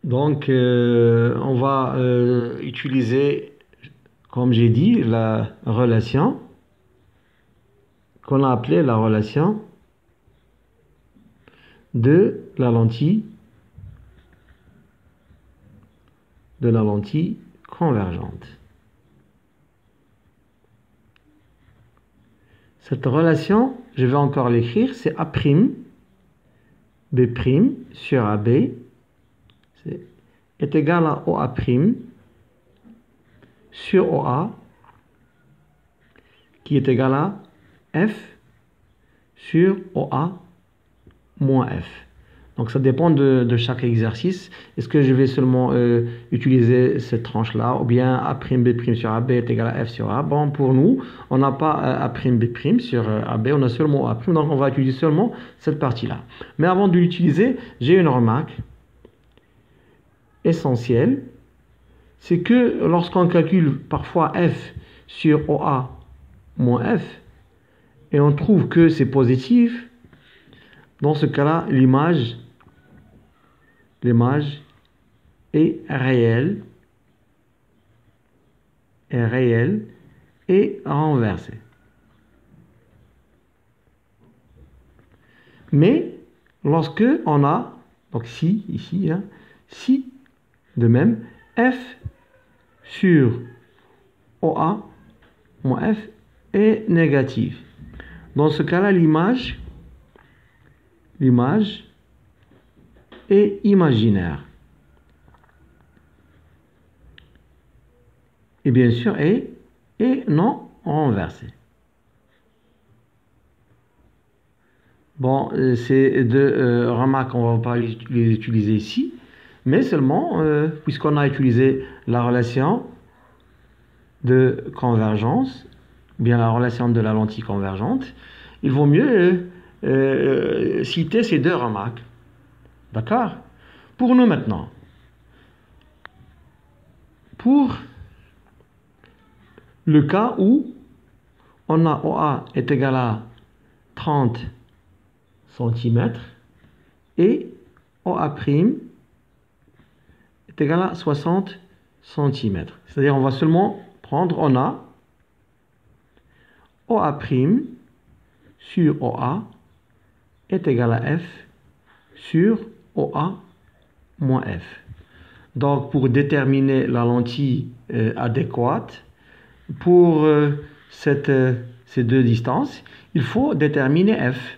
Donc, on va utiliser, comme j'ai dit, la relation qu'on a appelée la relation de la lentille convergente. Cette relation, je vais encore l'écrire, c'est A', B' sur AB est égal à OA' sur OA qui est égal à F sur OA moins F. Donc ça dépend de chaque exercice. Est-ce que je vais seulement utiliser cette tranche-là ou bien A', B' sur AB est égal à F sur A? Bon, pour nous, on n'a pas A', B' sur AB, on a seulement A', donc on va utiliser seulement cette partie-là. Mais avant de l'utiliser, j'ai une remarque essentielle, c'est que lorsqu'on calcule parfois F sur OA moins F, et on trouve que c'est positif, dans ce cas-là, l'image est réelle et renversée. Mais lorsque on a, donc si, ici, hein, si, de même, F sur OA moins F est négative. Dans ce cas-là, l'image est imaginaire. Et bien sûr, est non renversée. Bon, ces deux remarques, on ne va pas les utiliser ici, mais seulement, puisqu'on a utilisé la relation de convergence, ou bien la relation de la lentille convergente, il vaut mieux citer ces deux remarques. D'accord? Pour nous maintenant, pour le cas où on a OA est égal à 30 cm et OA' est égal à 60 cm. C'est-à-dire on va seulement prendre, on a OA' sur OA est égal à F sur OA moins F. Donc pour déterminer la lentille adéquate pour ces deux distances, il faut déterminer F.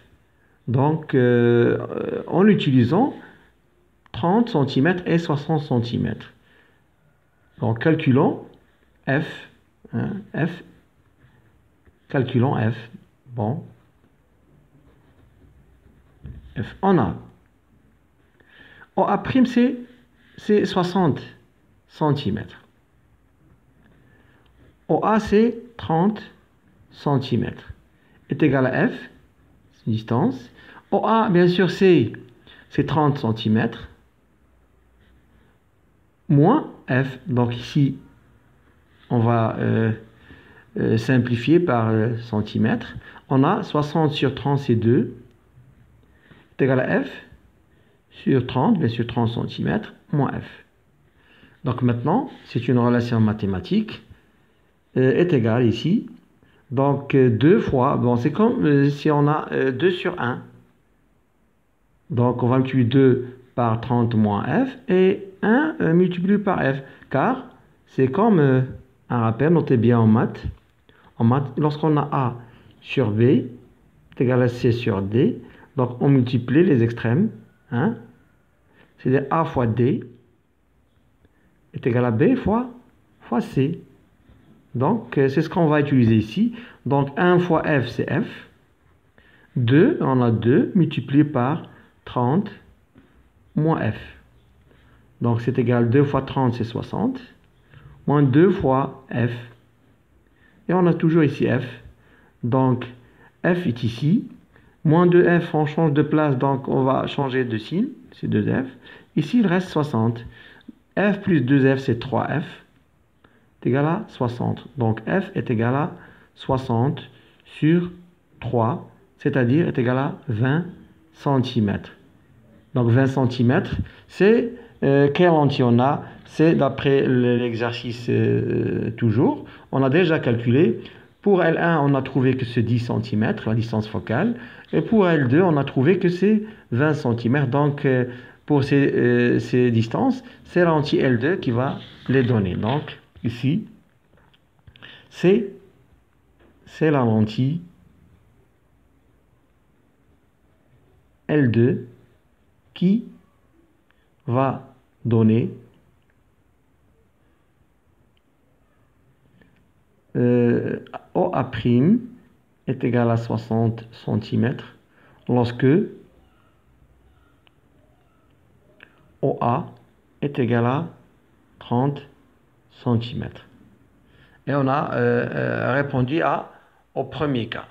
Donc en utilisant 30 cm et 60 cm. Donc calculons F, hein, calculons F. Bon. F, on a. OA' c'est 60 cm. OA c'est 30 cm. Est égal à F, c'est une distance. OA, bien sûr, c'est 30 cm. Moins F. Donc ici, on va simplifier par centimètre. On a 60 sur 30, c'est 2. Est égal à F sur 30, bien sûr 30 cm, moins F. Donc maintenant, c'est une relation mathématique, est égale ici. Donc 2 fois, bon, c'est comme si on a 2 sur 1. Donc on va multiplier 2 par 30 moins F et 1 multiplié par F. Car c'est comme un rappel, notez bien en maths. En maths, lorsqu'on a A sur B est égal à C sur D, donc on multiplie les extrêmes. Hein? C'est-à-dire A fois D est égal à B fois C. Donc c'est ce qu'on va utiliser ici. Donc 1 fois F, c'est F. 2, on a 2 multiplié par 30 moins F. Donc c'est égal 2 fois 30, c'est 60. Moins 2 fois F. Et on a toujours ici F. Donc F est ici. Moins 2F, on change de place, donc on va changer de signe. C'est 2F. Ici, il reste 60. F plus 2F, c'est 3F. Est égal à 60. Donc F est égal à 60 sur 3, c'est-à-dire est égal à 20 cm. Donc 20 cm, c'est quelle lentille on a? C'est d'après l'exercice toujours. On a déjà calculé. Pour L1, on a trouvé que c'est 10 cm, la distance focale. Et pour L2, on a trouvé que c'est 20 cm. Donc, pour ces distances, c'est la lentille L2 qui va les donner. Donc, ici, c'est la lentille L2 qui va donner OA' est égal à 60 cm lorsque OA est égal à 30 cm. Et on a répondu au premier cas.